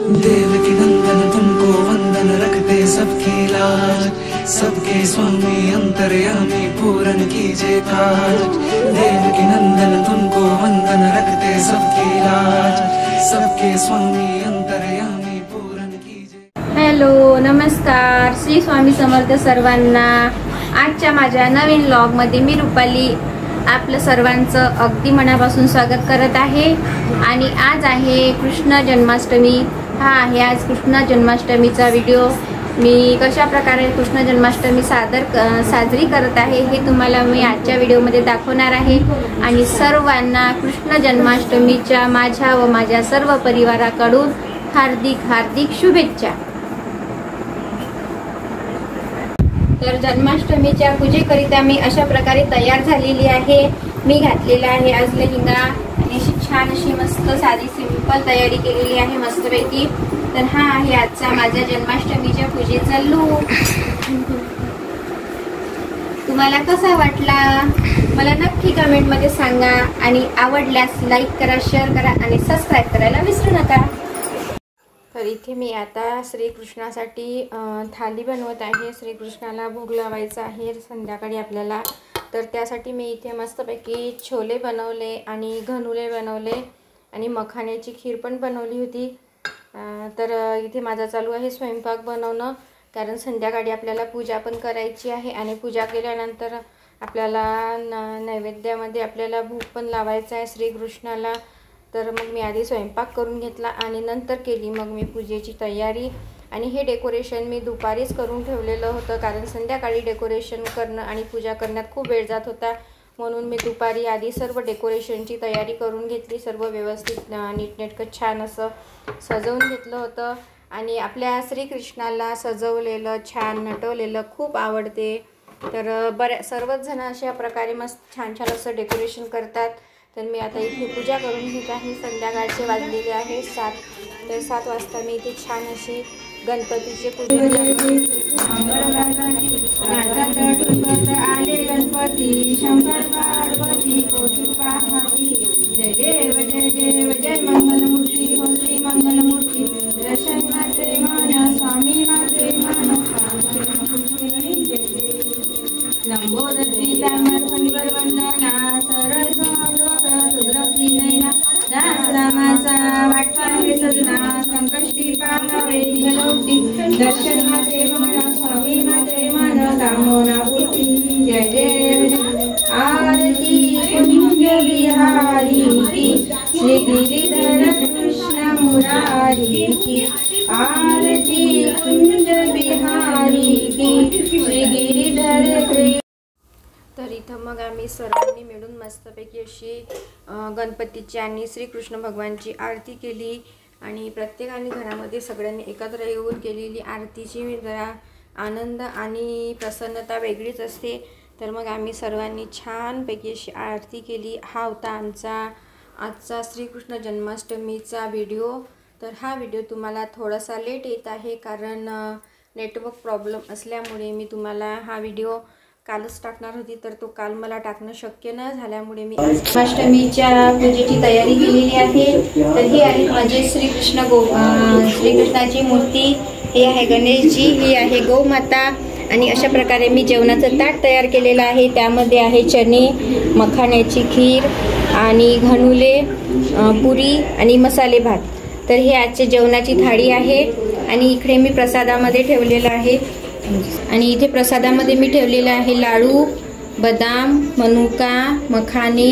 देवकी नंदन तुमको वंदन रखते सबकी लाज, सबके स्वामी अंतर्यामी पूरन कीजिए काज। देवकी नंदन तुमको वंदन रखते सबकी लाज, सबके स्वामी अंतर्यामी पूरन कीजिए। हॅलो, नमस्कार, श्री स्वामी समर्थ सर्वांना। आजच्या माझ्या नवीन व्लॉग मध्ये मी रुपाली आपलं सर्वांचं अगदी मनापासून स्वागत करत आहे। आणि आज आहे कृष्ण जन्माष्टमी। हा आहे आज कृष्ण जन्माष्टमीचा व्हिडिओ। मी कशा प्रकारे कृष्ण जन्माष्टमी साजरी करत आहे हे तुम्हाला मी आजच्या व्हिडिओमध्ये दाखवणार आहे। आणि सर्वांना कृष्ण जन्माष्टमीच्या माझ्या व माझ्या सर्व परिवाराकडून हार्दिक हार्दिक शुभेच्छा। तर जन्माष्टमीच्या पूजेकरिता मी अशा प्रकारे तयार झालेली आहे। मी घातलेला आहे आज लेहंगा आणि छान अशी मस्त साधी सिंपल तयारी केलेली आहे मस्तपैकी। तर हा आहे आजचा माझ्या जन्माष्टमीच्या पूजेचा लूक। तुम्हाला कसा वाटला मला नक्की कमेंट मध्ये सांगा आणि आवडल्यास लाईक करा, शेअर करा आणि सबस्क्राइब करायला विसरू नका। तर इथे मी आता श्रीकृष्णासाठी थाली बनवत आहे। श्रीकृष्णाला भोग लावायचा आहे संध्याकाळी आपल्याला। तर त्यासाठी मी इथे मस्तपैकी छोले बनवले आणि घनुले बनवले आणि मखाण्याची खीर पण बनवली होती। तर इथे माझा चालू आहे स्वयंपाक बनवणं, कारण संध्याकाळी आपल्याला पूजा पण करायची आहे आणि पूजा केल्यानंतर आपल्याला नैवेद्यामध्ये आपल्याला भोग पण लावायचा आहे श्रीकृष्णाला। तर मग मी आधी स्वयंपाक करून घेतला आणि नंतर केली मग मी पूजेची तयारी। आणि हे डेकोरेशन मी दुपारीच करून ठेवलेलं होतं, कारण संध्याकाळी डेकोरेशन करणं आणि पूजा करण्यात खूप वेळ जात होता, म्हणून मी दुपारी आधी सर्व डेकोरेशनची तयारी करून घेतली। सर्व व्यवस्थित नीटनेटकं छान असं सजवून घेतलं होतं। आणि आपल्या श्रीकृष्णाला सजवलेलं छान नटवलेलं खूप आवडते। तर सर्वच जण अशा प्रकारे मस्त छान छान असं डेकोरेशन करतात। तर मी आता इथे पूजा करून घेत आहे। संध्याकाळचे वाजलेले आहे 7। तर 7 वाजता मी इथे छान अशी गणपतीचे पूजा आले गणपती शंकर पार्वती जय देव जय देव जय मंगलमूर्ती हो श्री मंगलमूर्ती दर्शन मात्रे मन स्वामी मात्रे मन लंबोदरी वंदना सरळ दास रामाचा वाटपावे सजना संकष्टी पाहावे दिनलोटी दर्शन माते मन स्वामी माते मन कामना पूर्ती जय देव आरती कुंज बिहारी की श्री गिरिधर कृष्ण मुरारी की आरती कुंज बिहारी की श्री गिरिधर। तर इथं मग आम्ही सर्वांनी मिळून मस्तपैकी अशी गणपतीची आणि श्रीकृष्ण भगवानची आरती केली। आणि प्रत्येकाने घरामध्ये सगळ्यांनी एकत्र येऊन केलेली आरतीची जरा आनंद आणि प्रसन्नता वेगळीच असते। तर मग आम्ही सर्वांनी छानपैकी अशी आरती केली। हा होता आजचा श्रीकृष्ण जन्माष्टमीचा व्हिडिओ। तर हा व्हिडिओ तुम्हाला थोडासा लेट येत आहे, कारण नेटवर्क प्रॉब्लेम असल्यामुळे मी तुम्हाला हा व्हिडिओ कालच टाकणार होती, तर तो काल मला टाकणं शक्य न झाल्यामुळे मी जन्माष्टमीच्या पूजेची तयारी केलेली आहे। तर ही आहे माझी श्रीकृष्णाची मूर्ती, ही आहे गणेशजी, ही आहे गौमाता। आणि अशा प्रकारे मी जेवणाचं ताट तयार केलेलं आहे। त्यामध्ये आहे चणे, मखाण्याची खीर आणि घनुले, पुरी आणि मसाले भात। तर हे आजचे जेवणाची थाळी आहे। आणि इकडे मी प्रसादामध्ये ठेवलेलं आहे, आणि इथे प्रसादामध्ये मी ठेवलेला आहे लाडू, बदाम, मनुका, मखाने,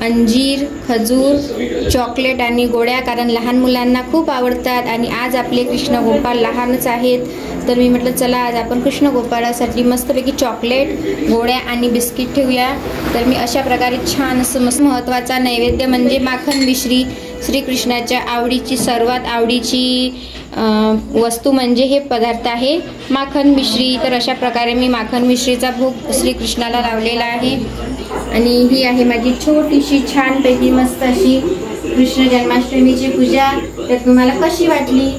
अंजीर, खजूर, चॉकलेट आणि गोळ्या, कारण लहान मुलांना खूप आवडतात। आणि आज आपले कृष्ण गोपाळ लहानच आहेत, तर मी म्हटलं चला आज आपण कृष्ण गोपाळासाठी मस्तपैकी चॉकलेट, गोळ्या आणि बिस्किट ठेवूया। तर मी अशा प्रकारे छान असं मस्त महत्त्वाचा नैवेद्य म्हणजे माखन मिश्री, श्रीकृष्णाच्या आवडीची सर्वात आवडीची वस्तू म्हणजे हे पदार्थ आहे माखन मिश्री। तर अशा प्रकारे मी माखन मिश्रीचा भोग श्रीकृष्णाला लावलेला आहे। आणि ही आहे माझी छोटीशी छानपैकी मस्त अशी कृष्ण जन्माष्टमीची पूजा। तर तुम्हाला कशी वाटली?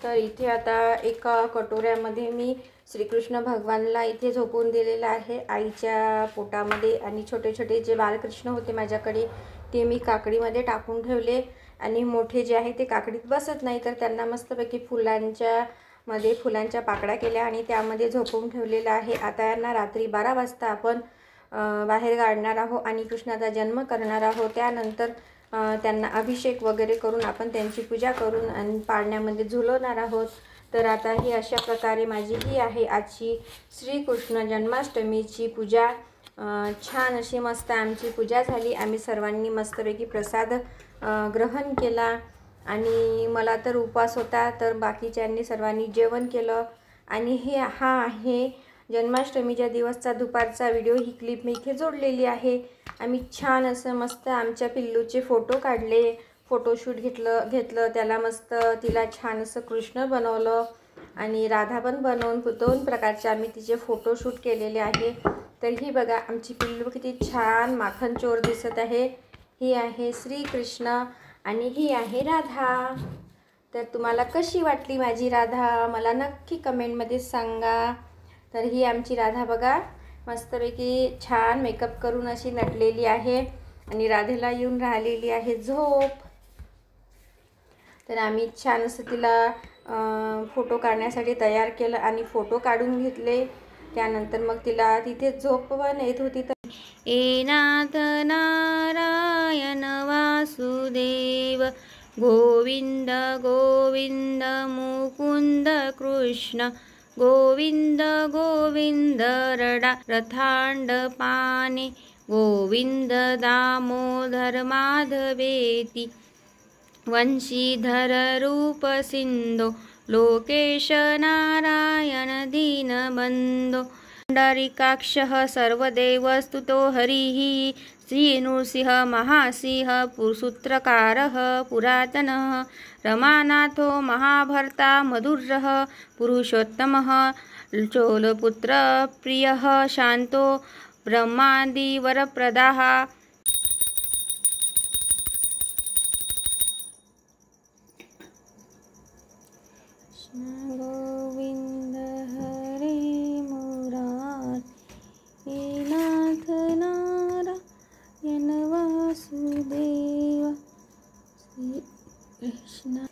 तर इथे आता एका कटोऱ्यामध्ये मी श्रीकृष्ण भगवानला इथे झोपून दिलेला आहे आईच्या पोटामध्ये। आणि छोटे छोटे जे बालकृष्ण होते माझ्याकडे ते मी काकडीमध्ये टाकून ठेवले। आणि मोठे जे आहे ते काकडीत बसत नाही, तर त्यांना मस्तपैकी फुलांच्या पाकळ्या केल्या आणि त्यामध्ये झोपवून ठेवलेलं आहे. आता यांना रात्री 12 वाजता आपण बाहेर काढणार आहोत आणि कृष्णाचा जन्म करणार आहोत. त्यानंतर त्यांना अभिषेक वगैरे करून आपण त्यांची पूजा करून आणि पाळण्यामध्ये झुलवणार आहोत. तर आता ही अशा प्रकारे माझी ही आहे आजची श्रीकृष्ण जन्माष्टमीची पूजा. छान अशी मस्त आमची पूजा झाली. आम्ही सर्वांनी मस्तपैकी प्रसाद ग्रहण केला आणि मला तर उपवास होता, तर बाकीच्यांनी सर्वांनी जेवण केलं. आणि हा आहे जन्माष्टमीच्या दिवसचा दुपारचा व्हिडिओ. ही क्लिप मी इथे जोडलेली आहे. आम्ही छान असं मस्त आमच्या पिल्लूचे फोटो काढले, फोटोशूट घेतलं त्याला मस्त. तिला छान असं कृष्ण बनवलं आणि राधा पण बनवून 2 प्रकारचे आम्ही तिचे फोटोशूट केलेले आहे. तर ही बघा आमची पिल्लू किती छान माखन चोर दिसत आहे. ही आहे श्रीकृष्ण आणि ही आहे राधा. तर तुम्हाला कशी वाटली माझी राधा मला नक्की कमेंटमध्ये सांगा. तर ही आमची राधा बघा मस्तपैकी छान मेकअप करून अशी नटलेली आहे आणि राधेला येऊन राहिलेली आहे झोप. तर आम्ही छान असं तिला फोटो काढण्यासाठी तयार केलं आणि फोटो काढून घेतले. त्यानंतर मग तिला तिथे झोप पण येत होती. तर ए नाथ नारायण वासुदेव गोविंद गोविंद मुकुंद कृष्ण गोविंद गोविंद रथांड पाने गोविंद दामोदर माधवेती वंशीधर रूप सिंधो लोकेश नारायण दीनबंधो पुंडरीकाक्षः सर्वदेवस्तुतो हरिः श्रीनृसिंह महासिंह सूत्रकारः पुरातनः रमानाथो महाभर्ता मधुरः पुरुषोत्तमः चोलपुत्र प्रियः शान्तो ब्रह्मादिवरप्रदाः गोविंद हरे मुरारी नाथ नारायण वासुदेव श्री कृष्ण.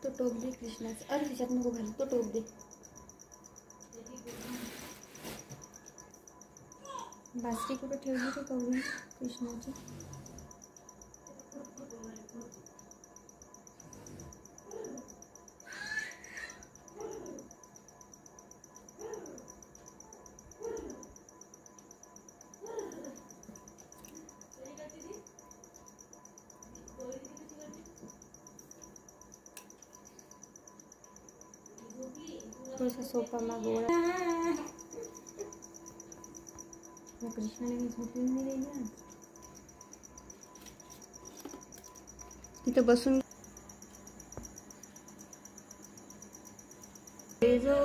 तो टोप दे कृष्णाचं. अरे तिच्यात नको घाल, तो टोप दे. बासरी कुठं ठेवली ते कवळी कृष्णाची. थोडासा सोपा मागवला. कृष्णाला झोपून दिली ना तिथं बसून. जो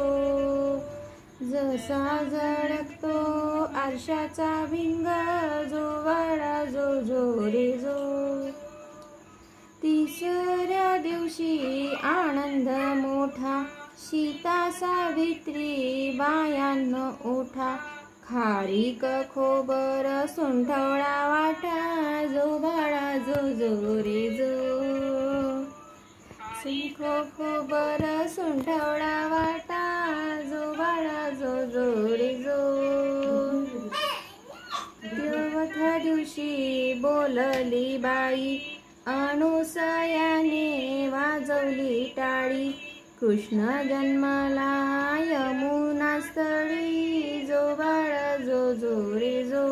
जसा झळकतो आरशाचा भिंग जो वाडा जो जो रे जो. तिसऱ्या दिवशी आनंद मोठा सीता सावित्री बायांनो उठा. खारीक खोबर सुंठवळा वाटा जो बाळा जो जो रे जो. खोबर सुंठवळा वाटा जो बाळा जो जो रे जो. तेवथ्या दिवशी बोलली बाई अनुसयाने वाजवली टाळी. कृष्ण जन्माला यमुना स्थळी जो बाळा जो जो रे जो.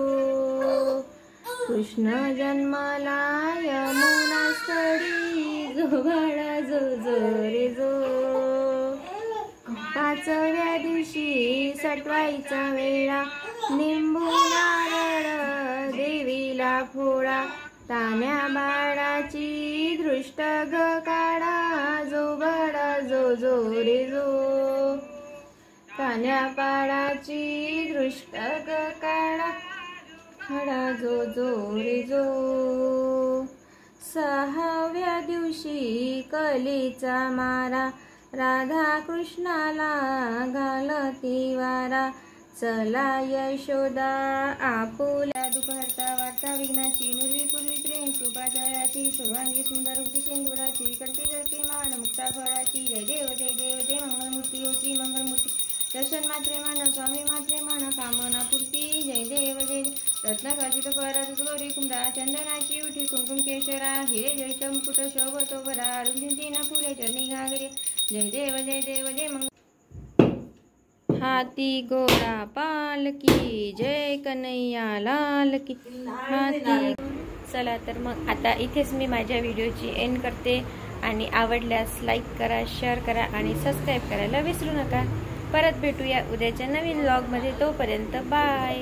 कृष्ण जन्माला यमुना स्थळी जो बाळा जो जो रे जो. पाचव्या दिवशी सटवाईचा वेळा निंबू नारळ देवीला फोडा. तान्या बाळाची दृष्ट ग काढा जो बाळा जो जो रे जो. तान्या बाळाची दृष्ट ग काढा जो जो रे जो. सहाव्या दिवशी कलीचा मारा राधा कृष्णाला घालती वारा. चला यशोदा आपुल्या दुपारचा वार्ता विघ्नाची मुरली पूर्वी प्रेम कृपाजयाची सर्वांगी सुंदर होती शेंदुराची. करते करते मान मुक्ता फळाची. जय देव जय देव जय मंगलमूर्ती हो श्री मंगलमूर्ती. दर्शन मात्रे मान स्वामी मात्रे मान कामना पूर्ती. जय देव जय रत्नखचित फरात गौरी कुंभा चंदनाची उठी कुंकुम केशरा. हिरे जयच मुकुट शोभतो बरा रुंदीन पुरे चरणी घागरे. जय देव जय देव जय मंगल. हाथी घोडा पालकी जय कन्हैया लाल की. हाथी. चला तर मग आता इथेच मी माझ्या व्हिडिओची एंड करते. आणि आवडल्यास लाईक करा, शेअर करा आणि सबस्क्राईब करायला विसरू नका. परत भेटूया उद्याच्या नवीन व्लॉगमध्ये. तोपर्यंत बाय.